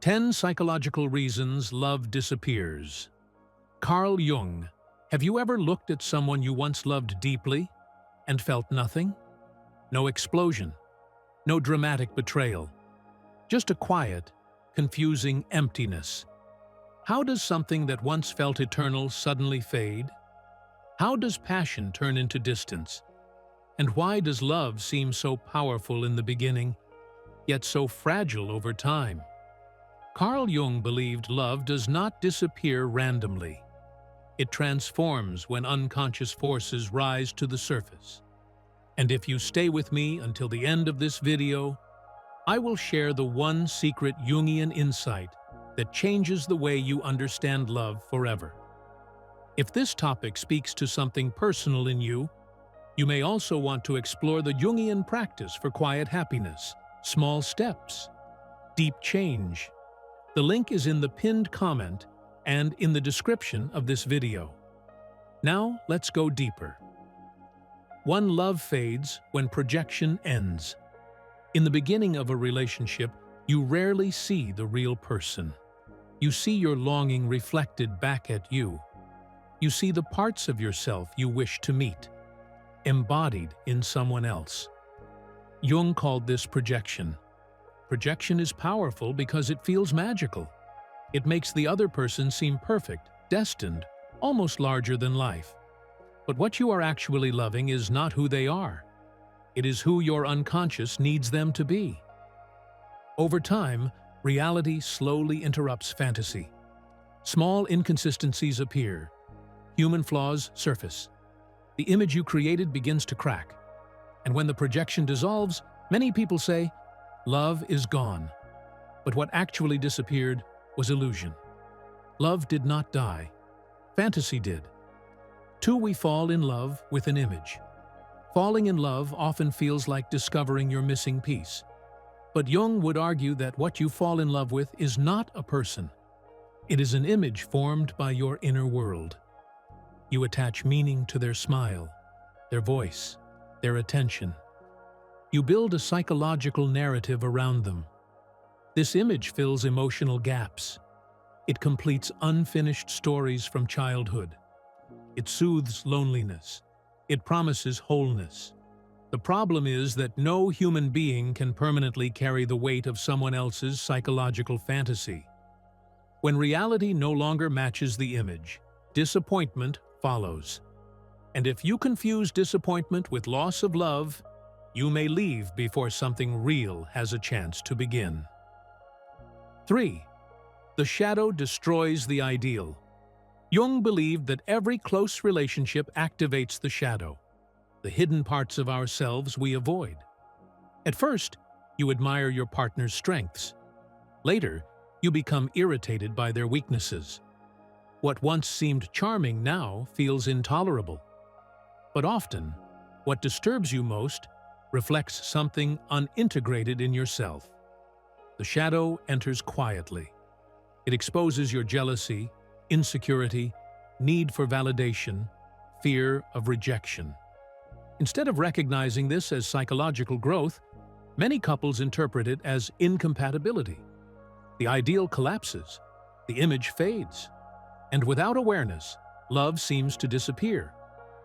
10 Psychological Reasons Love Disappears. Carl Jung. Have you ever looked at someone you once loved deeply and felt nothing? No explosion, no dramatic betrayal, just a quiet, confusing emptiness. How does something that once felt eternal suddenly fade? How does passion turn into distance? And why does love seem so powerful in the beginning, yet so fragile over time? Carl Jung believed love does not disappear randomly. It transforms when unconscious forces rise to the surface. And if you stay with me until the end of this video, I will share the one secret Jungian insight that changes the way you understand love forever. If this topic speaks to something personal in you, you may also want to explore the Jungian practice for quiet happiness, small steps, deep change. The link is in the pinned comment and in the description of this video. Now, let's go deeper. 1. Love fades when projection ends. In the beginning of a relationship, you rarely see the real person. You see your longing reflected back at you. You see the parts of yourself you wish to meet, embodied in someone else. Jung called this projection. Projection is powerful because it feels magical. It makes the other person seem perfect, destined, almost larger than life. But what you are actually loving is not who they are. It is who your unconscious needs them to be. Over time, reality slowly interrupts fantasy. Small inconsistencies appear. Human flaws surface. The image you created begins to crack. And when the projection dissolves, many people say, love is gone. But what actually disappeared was illusion. Love did not die. Fantasy did. 2. We fall in love with an image. Falling in love often feels like discovering your missing piece. But Jung would argue that what you fall in love with is not a person. It is an image formed by your inner world. You attach meaning to their smile, their voice, their attention. You build a psychological narrative around them. This image fills emotional gaps. It completes unfinished stories from childhood. It soothes loneliness. It promises wholeness. The problem is that no human being can permanently carry the weight of someone else's psychological fantasy. When reality no longer matches the image, disappointment follows. And if you confuse disappointment with loss of love, you may leave before something real has a chance to begin. 3. The shadow destroys the ideal. Jung believed that every close relationship activates the shadow, the hidden parts of ourselves we avoid. At first, you admire your partner's strengths. Later, you become irritated by their weaknesses. What once seemed charming now feels intolerable. But often, what disturbs you most reflects something unintegrated in yourself. The shadow enters quietly. It exposes your jealousy, insecurity, need for validation, fear of rejection. Instead of recognizing this as psychological growth, many couples interpret it as incompatibility. The ideal collapses, the image fades, and without awareness, love seems to disappear,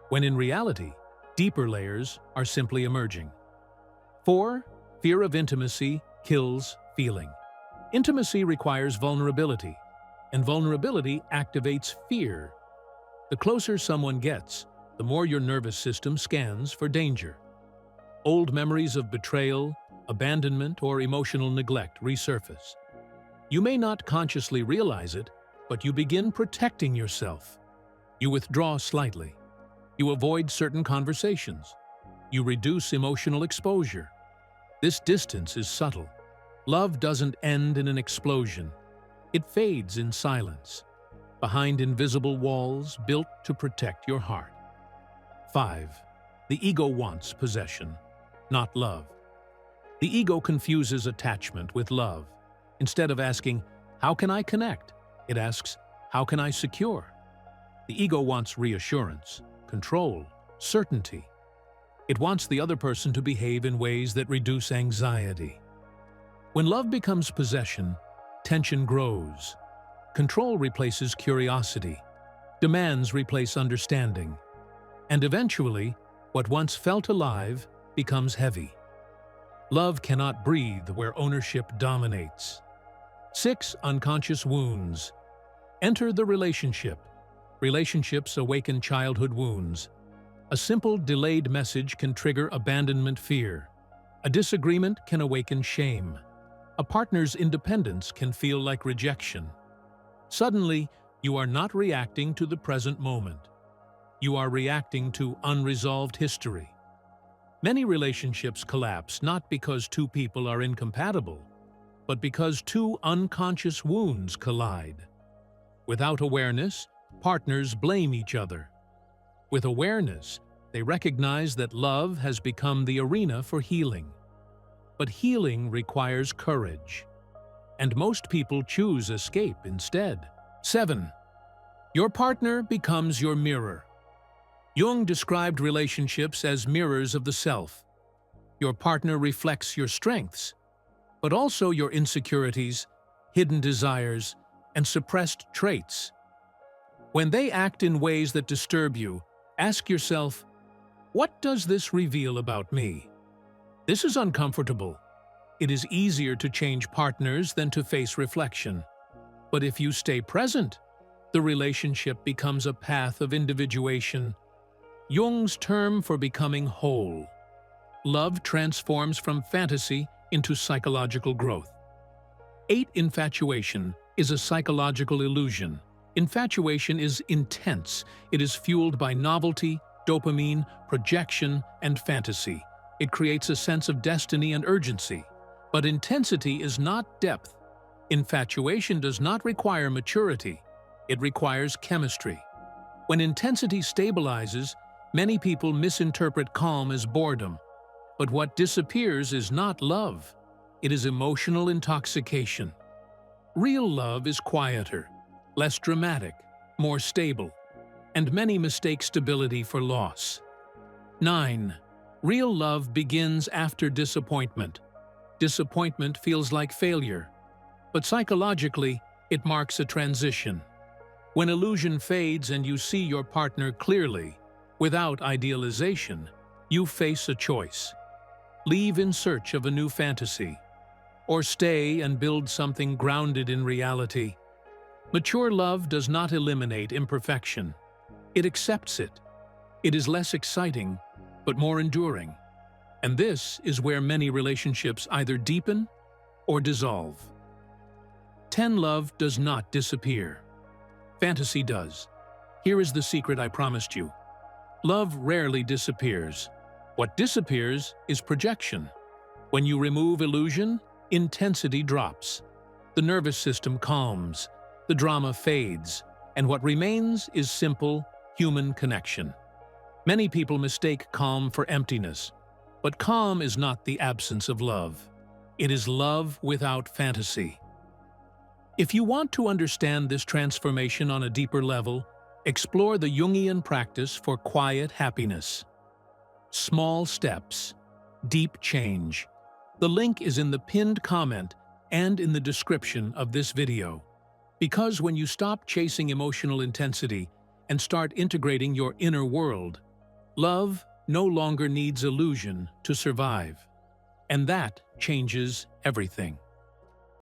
when in reality, deeper layers are simply emerging. 4. Fear of intimacy kills feeling. Intimacy requires vulnerability, and vulnerability activates fear. The closer someone gets, the more your nervous system scans for danger. Old memories of betrayal, abandonment, or emotional neglect resurface. You may not consciously realize it, but you begin protecting yourself. You withdraw slightly. You avoid certain conversations. You reduce emotional exposure. This distance is subtle. Love doesn't end in an explosion. It fades in silence, behind invisible walls built to protect your heart. 5. The ego wants possession, not love. The ego confuses attachment with love. Instead of asking, "How can I connect?" it asks, "How can I secure?" The ego wants reassurance, control, certainty. It wants the other person to behave in ways that reduce anxiety. When love becomes possession, tension grows. Control replaces curiosity. Demands replace understanding. And eventually, what once felt alive becomes heavy. Love cannot breathe where ownership dominates. 6 unconscious wounds. Enter the relationship. Relationships awaken childhood wounds. A simple delayed message can trigger abandonment fear. A disagreement can awaken shame. A partner's independence can feel like rejection. Suddenly, you are not reacting to the present moment. You are reacting to unresolved history. Many relationships collapse not because two people are incompatible, but because two unconscious wounds collide. Without awareness, partners blame each other. With awareness, they recognize that love has become the arena for healing. But healing requires courage, and most people choose escape instead. 7. Your partner becomes your mirror. Jung described relationships as mirrors of the self. Your partner reflects your strengths, but also your insecurities, hidden desires, and suppressed traits. When they act in ways that disturb you, ask yourself, what does this reveal about me? This is uncomfortable. It is easier to change partners than to face reflection. But if you stay present, the relationship becomes a path of individuation. Jung's term for becoming whole. Love transforms from fantasy into psychological growth. 8. Infatuation is a psychological illusion. Infatuation is intense. It is fueled by novelty, dopamine, projection, and fantasy. It creates a sense of destiny and urgency. But intensity is not depth. Infatuation does not require maturity. It requires chemistry. When intensity stabilizes, many people misinterpret calm as boredom. But what disappears is not love. It is emotional intoxication. Real love is quieter, less dramatic, more stable, and many mistake stability for loss. 9. Real love begins after disappointment. Disappointment feels like failure, but psychologically, it marks a transition. When illusion fades and you see your partner clearly, without idealization, you face a choice. Leave in search of a new fantasy, or stay and build something grounded in reality. Mature love does not eliminate imperfection. It accepts it. It is less exciting, but more enduring. And this is where many relationships either deepen or dissolve. 10. Love does not disappear. Fantasy does. Here is the secret I promised you. Love rarely disappears. What disappears is projection. When you remove illusion, intensity drops. The nervous system calms, the drama fades, and what remains is simple, human connection. Many people mistake calm for emptiness, but calm is not the absence of love. It is love without fantasy. If you want to understand this transformation on a deeper level, explore the Jungian practice for quiet happiness. Small steps, deep change. The link is in the pinned comment and in the description of this video. Because when you stop chasing emotional intensity and start integrating your inner world, love no longer needs illusion to survive. And that changes everything.